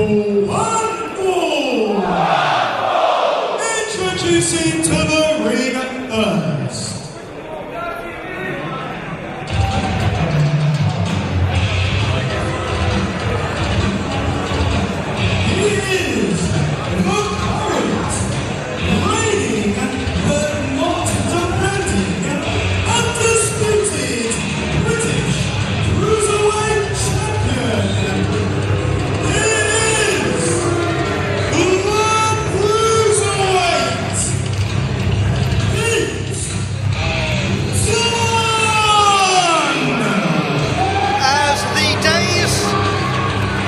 One Ball! Introducing to the ring first. He is the current reigning but not defending undisputed British Cruiserweight Champion.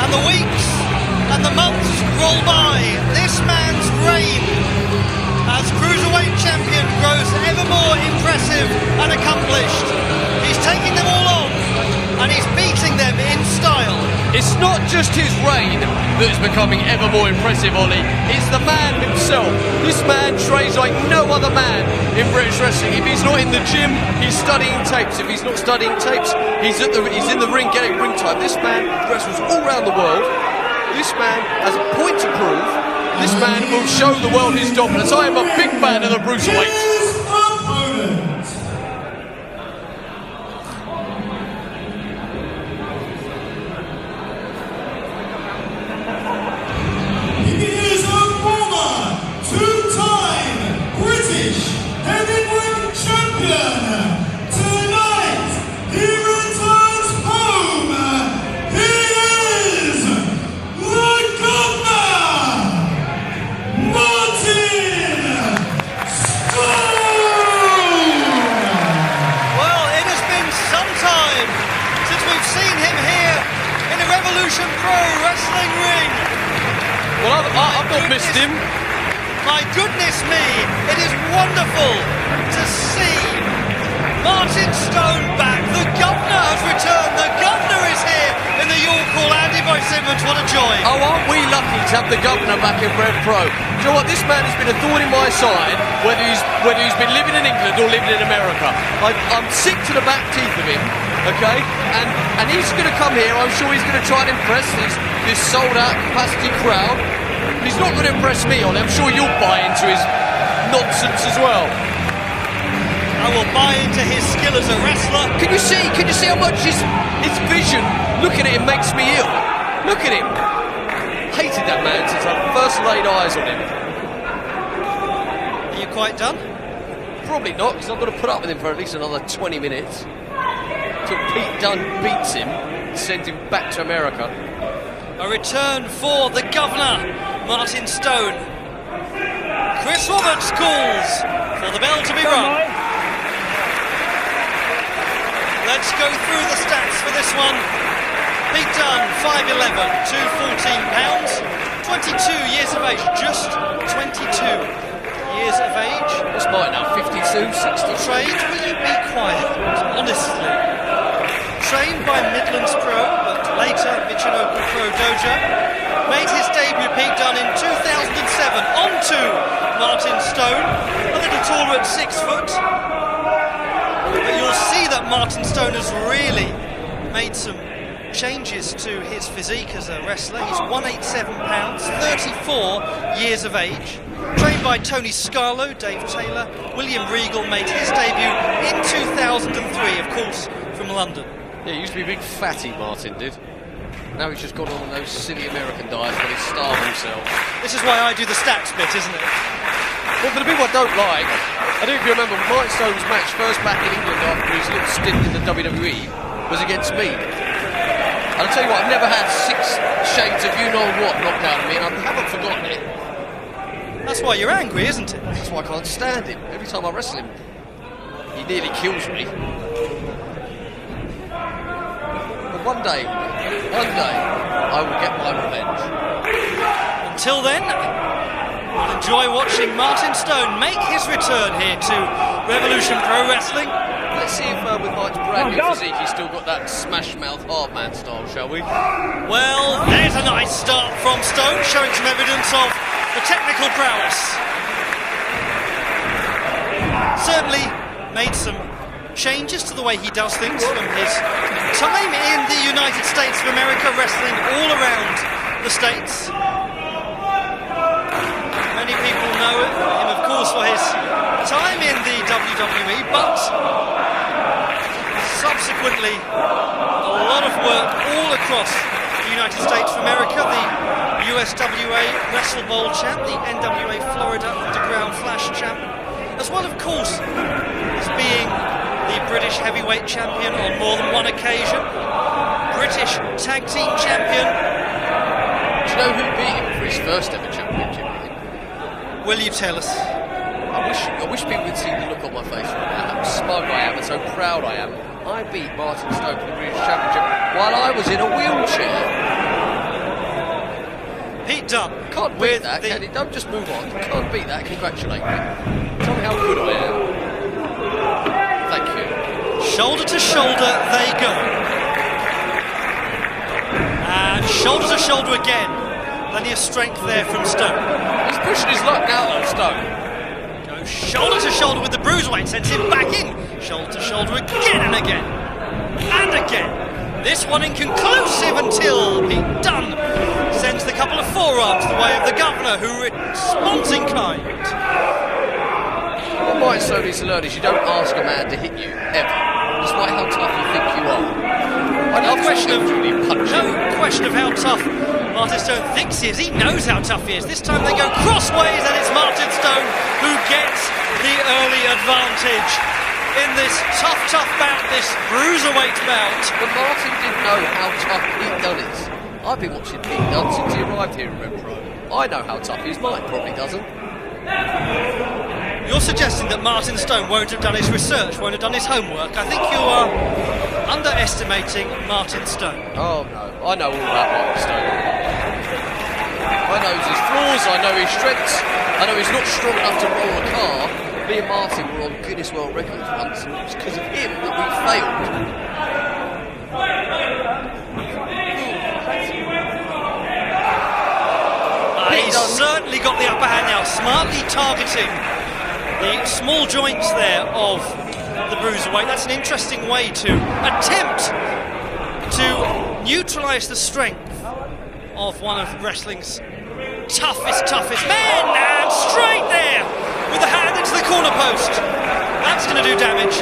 The weeks and the months roll by, this man's reign as Cruiserweight Champion grows ever more impressive and accomplished. He's taking them all on and he's beating them in style. It's not just his reign that's becoming ever more impressive, Ollie. It's the man himself. This man trains like no other man in British wrestling. If he's not in the gym, he's studying tapes. If he's not studying tapes, he's in the ring getting ring time. This man wrestles all around the world. This man has a point to prove. This man will show the world his dominance. I am a big fan of the Cruiserweights. Pro wrestling ring. Well, I've not missed him. My goodness me, it is wonderful to see Martin Stone back. The Governor has returned. The Governor is here in the York Hall. Andy Simmons, what a joy. Oh, aren't we lucky to have the Governor back in RevPro? Do you know what? This man has been a thorn in my side, whether he's been living in England or living in America. I'm sick to the back teeth of him. Okay, and he's going to come here. I'm sure he's going to try and impress this sold-out capacity crowd. But he's not going to impress me, Ollie. I'm sure you'll buy into his nonsense as well. I will buy into his skill as a wrestler. Can you see how much his vision? Looking at him makes me ill. Look at him. Hated that man since I first laid eyes on him. Are you quite done? Probably not, because I've got to put up with him for at least another 20 minutes. Till Pete Dunne beats him and sends him back to America. A return for the Governor, Martin Stone. Chris Roberts calls for the bell to be rung. Let's go through the stats for this one. Pete Dunne, 5'11", 214 pounds, 22 years of age, just 22 years of age. What's mine now, 52, 60? Trained, will you be quiet, honestly? Trained by Midlands Pro, but later Michinoku Pro Dojo. Made his debut, Pete Dunne, in 2007 onto Martin Stone, a little taller at 6 foot. But you'll see that Martin Stone has really made some changes to his physique as a wrestler. He's 187 pounds, 34 years of age. Trained by Tony Scarlo, Dave Taylor. William Regal made his debut in 2003, of course, from London. Yeah, he used to be a big fatty, Martin did. Now he's just gone on those silly American diets where he starved himself. This is why I do the stats bit, isn't it? Well, for the people I don't like, I don't know if you remember, Martin Stone's match first back in England after his little stint in the WWE was against me. And I'll tell you what, I've never had 6 shades of you-know-what knocked out of me, and I haven't forgotten it. That's why you're angry, isn't it? That's why I can't stand him. Every time I wrestle him, he nearly kills me. But one day, I will get my revenge. Until then, we'll enjoy watching Martin Stone make his return here to Revolution Pro Wrestling. Let's see if with Mike's brand new physique he's still got that smash mouth hard man style, shall we? Well, there's a nice start from Stone, showing some evidence of the technical prowess. Certainly made some changes to the way he does things from his time in the United States of America, wrestling all around the States. Many people know him, of course, for his time in the WWE, but subsequently a lot of work all across the United States of America. The USWA Wrestle Bowl champ, the NWA Florida Underground Flash champ, as well, of course, as being the British heavyweight champion on more than one occasion, British tag team champion. Do you know who beat him for his first ever championship? Will you tell us? I wish people could see the look on my face right now. How smug I am and so proud I am. I beat Martin Stone for the British Championship while I was in a wheelchair. Pete Dunne. Can't beat that, can you? Don't just move on. Can't beat that. Congratulate me. Tell me how good I am. Thank you. Shoulder to shoulder they go. And shoulder to shoulder again. Plenty of strength there from Stone. He's pushing his luck now, though, Stone. Goes shoulder to shoulder with the bruiserweight, sends him back in. Shoulder to shoulder again and again. And again. This one inconclusive until Pete Dunne sends the couple of forearms the way of the governor, who responds in kind. What Martin Stone needs to learn is you don't ask a man to hit you, ever. Despite how tough you think you are. No question of how tough Martin Stone thinks he is. He knows how tough he is. This time they go crossways and it's Martin Stone who gets the early advantage in this tough bout, this bruiserweight bout. But Martin didn't know how tough Pete Dunne is. I've been watching Pete Dunne since he arrived here in RevPro. I know how tough he is. Mine probably doesn't. You're suggesting that Martin Stone won't have done his research, won't have done his homework. I think you are underestimating Martin Stone. Oh no, I know all about Martin Stone. I know his flaws, I know his strengths, I know he's not strong enough to roll a car. Me and Martin were on Guinness World Records once, and it was because of him that we failed. He's certainly got the upper hand now, smartly targeting the small joints there of the bruiserweight. That's an interesting way to attempt to neutralise the strength of one of wrestling's toughest men, and straight there with the hand into the corner post. That's going to do damage.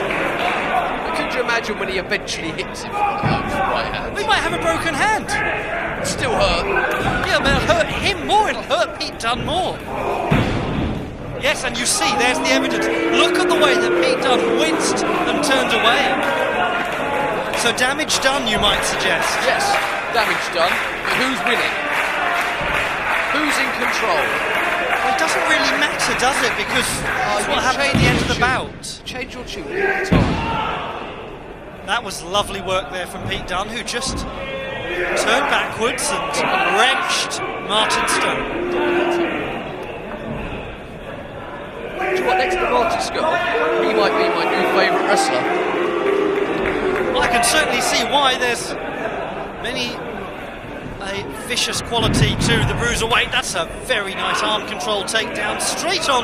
Could you imagine when he eventually hits him with one of those right hands? We might have a broken hand. Still hurt. Yeah, but it'll hurt him more, it'll hurt Pete Dunne more. Yes, and you see, there's the evidence. Look at the way that Pete Dunne winced and turned away. So damage done, you might suggest. Yes, damage done. But who's winning? Who's in control? Well, it doesn't really matter, does it? Because that's what happened at the end of the bout. Change your tune all the time. That was lovely work there from Pete Dunne, who just turned backwards and wrenched Martin Stone. Do you know what, next to Martin Stone, he might be my new favourite wrestler. Well, I can certainly see why. There's a vicious quality to the bruiserweight. That's a very nice arm control takedown, straight on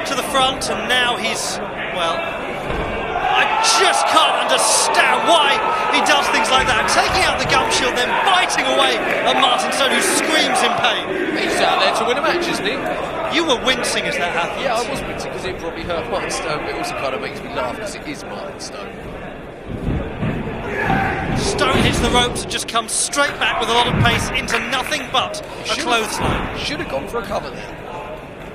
to the front, and now he's, well, I just can't understand why he does things like that. Taking out the gum shield, then biting away at Martin Stone, who screams in pain. He's out there to win a match, isn't he? You were wincing as that happened. Yeah, I was wincing because it probably hurt Martin Stone, but it also kind of makes me laugh because it is Martin Stone. Stone hits the ropes and just comes straight back with a lot of pace into nothing but a clothesline. Should have gone for a cover there.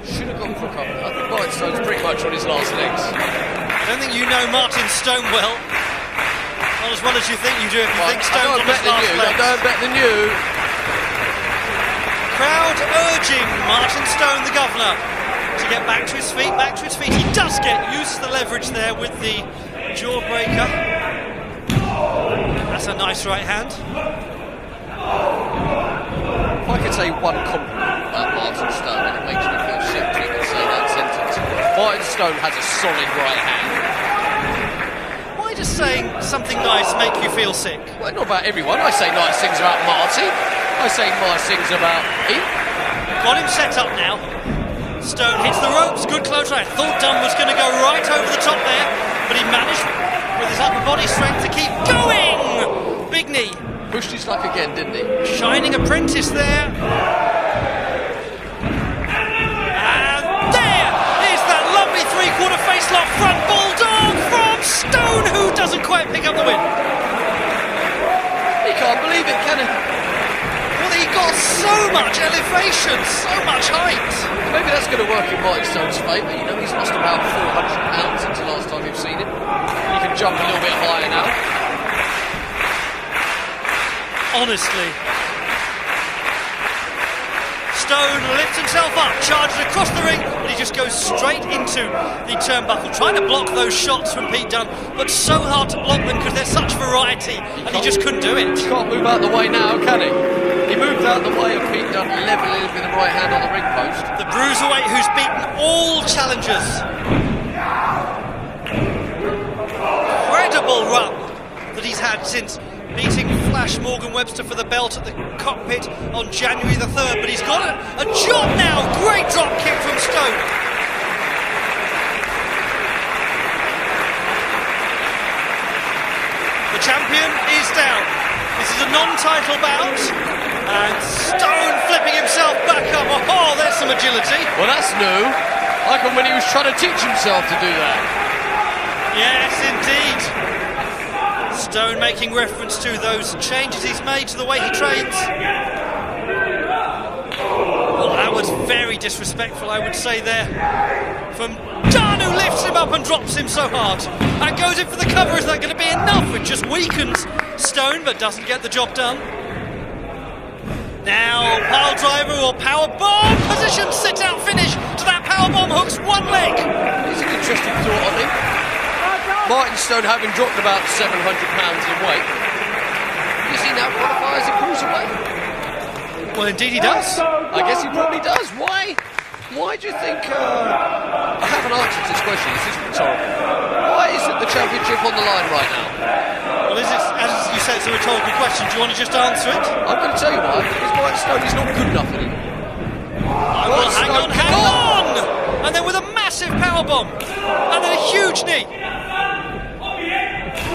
Should have gone for a cover. I think Martin Stone's pretty much on his last legs. I don't think you know Martin Stone well. Not as well as you think you do if you think Stone's on his last legs. I know better than you. Crowd urging Martin Stone, the governor, to get back to his feet, He does uses the leverage there with the jawbreaker. That's a nice right hand. If I could say one compliment about Martin Stone and it makes me feel sick to even say that sentence, Martin Stone has a solid right hand. Why does saying something nice make you feel sick? Well, not about everyone. I say nice things about Marty. I say nice things about him. Got him set up now. Stone hits the ropes, good close right. Thought Dunne was going to go right over the top there, but he managed with his upper body strength to keep going. Big knee. pushed his luck again, didn't he? Shining apprentice there. And there is that lovely three-quarter face-lock front bulldog from Stone, who doesn't quite pick up the win. He can't believe it, can he? Well, he got so much elevation, so much height. Maybe that's going to work in Martin Stone's favour. You know, he's lost about 400 pounds since the last time you've seen him. He can jump a little bit higher now. Honestly, Stone lifts himself up, charges across the ring, but he just goes straight into the turnbuckle, trying to block those shots from Pete Dunne, but so hard to block them because there's such variety, and he just couldn't do it. He can't move out the way now, can he? He moved out the way of Pete Dunne, levelling with the right hand on the ring post. The bruiserweight who's beaten all challengers. Incredible run that he's had since beating Flash Morgan Webster for the belt at the cockpit on January the 3rd, but he's got a job now. Great drop kick from Stone. The champion is down. This is a non-title bout, and Stone flipping himself back up. Oh, there's some agility. Well, that's new. Like when he was trying to teach himself to do that. Yes, indeed. Stone making reference to those changes he's made to the way he trains. Well, that was very disrespectful, I would say, there from Dunne, who lifts him up and drops him so hard. And goes in for the cover. Is that going to be enough? It just weakens Stone, but doesn't get the job done. Now, pile driver or power bomb position, sit out finish to that power bomb, hooks one leg. It's an interesting thought, I think. Martin Stone having dropped about 700 pounds in weight, does he now qualify as a cruiserweight? Well, indeed he does. I guess he probably does. Why do you think... I haven't answered this question, this is rhetorical. Why isn't the championship on the line right now? Well, as you said, it's a rhetorical question. Do you want to just answer it? I'm going to tell you why. Because Martin Stone is not good enough anymore. Well, hang on! And then with a massive powerbomb. And then a huge knee.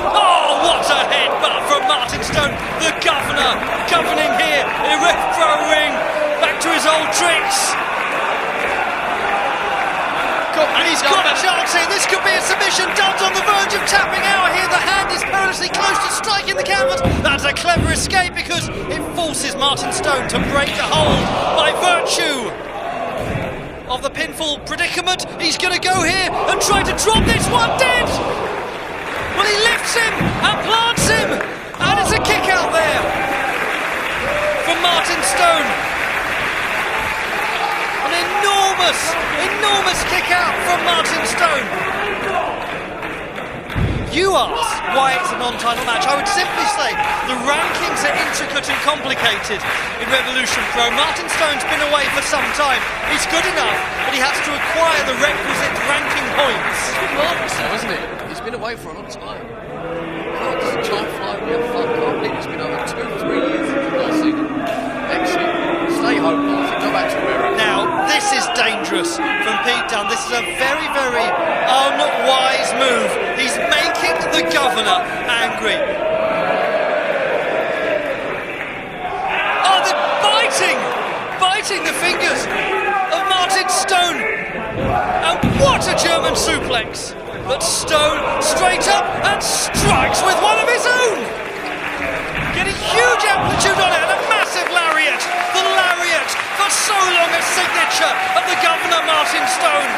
Oh, what a headbutt from Martin Stone, the governor, governing here in RevPro ring, back to his old tricks. And he's got a chance here, this could be a submission. Dunne's on the verge of tapping out here, the hand is perilously close to striking the canvas. That's a clever escape because it forces Martin Stone to break the hold by virtue of the pinfall predicament. He's going to go here and try to drop this one dead. Well, he lifts him and plants him, and it's a kick out there from Martin Stone. An enormous kick out from Martin Stone. You ask why it's a non-title match. I would simply say the rankings are intricate and complicated in Revolution Pro. Martin Stone's been away for some time. He's good enough, but he has to acquire the requisite ranking points. It's been marvellous though, hasn't it? He's been away for a long time. God, does time fly when you have fun? Can't believe it's been over 2-3 years since you've last seen him. Excellent. Stay home, Martin. Go back to America. Now, this is dangerous from Pete Dunne. This is a very, very unwise move. He's making the governor angry. Oh, they're biting the fingers of Martin Stone. And what a German suplex. But Stone straight up and strikes with one of his own. Getting huge amplitude on it and a massive lariat. The lariat for so long a signature of the governor Martin Stone.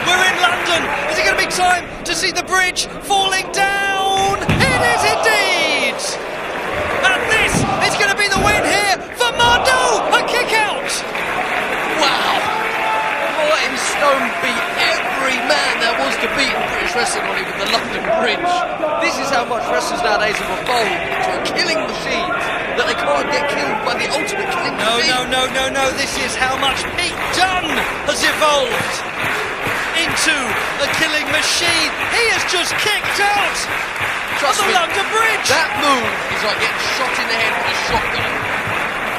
We're in London. Is it going to be time to see the bridge falling down? It is indeed. And this is going to be the win here for Mardo. A kick out. Wow. Martin Stone beat every man there was to beat in British wrestling on with the London Bridge. This is how much wrestlers nowadays have evolved into a killing machine that they can't get killed by the ultimate killing machine. No. This is how much Pete Dunne has evolved into a killing machine. He has just kicked out of the London Bridge. That move is like getting shot in the head with a shotgun.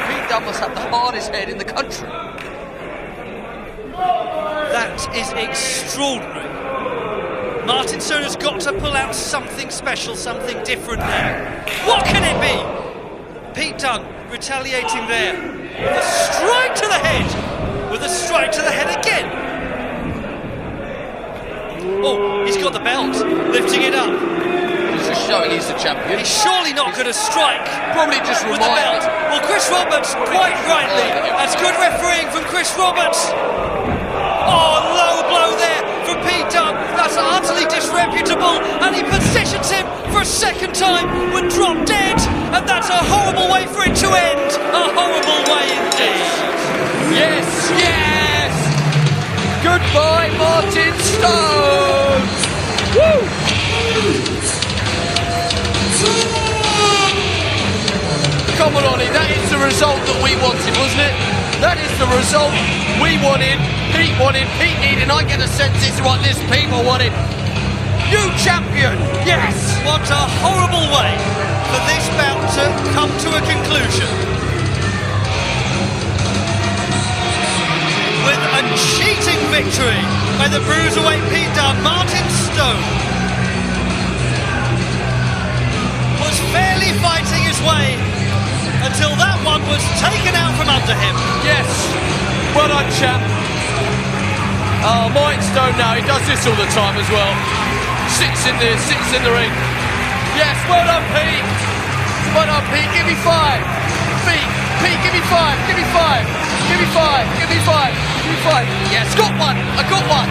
Pete Dunne must have the hardest head in the country. That is extraordinary. Martin Stone has got to pull out something special, something different now. What can it be? Pete Dunne retaliating there. With a strike to the head. With a strike to the head again. Oh, he's got the belt. Lifting it up. He's just showing he's the champion. He's surely not going to strike. Probably just with the belt. reminding. Well, Chris Roberts, quite rightly. That's good refereeing from Chris Roberts. Oh, low blow there from Pete Dunne. That's utterly disreputable. And he positions him for a second time with drop dead. And that's a horrible way for it to end. A horrible way indeed. Yes, yes! Goodbye, Martin Stone! Woo! Come on, Ollie, that is the result that we wanted, wasn't it? That is the result we wanted, Pete needed, I get a sense it's what this people wanted. New champion, yes! What a horrible way for this bout to come to a conclusion. With a cheating victory by the bruiserweight Pete Dunne, Martin Stone was fairly fighting his way until that one was taken out from under him. Yes, well done, champ. Oh, Martin Stone now, he does this all the time as well. Sits in the ring. Yes, well done, Pete. Well done, Pete, give me 5. Pete, give me 5, give me 5. Give me 5, give me 5, give me 5. Yes, got one, I got one.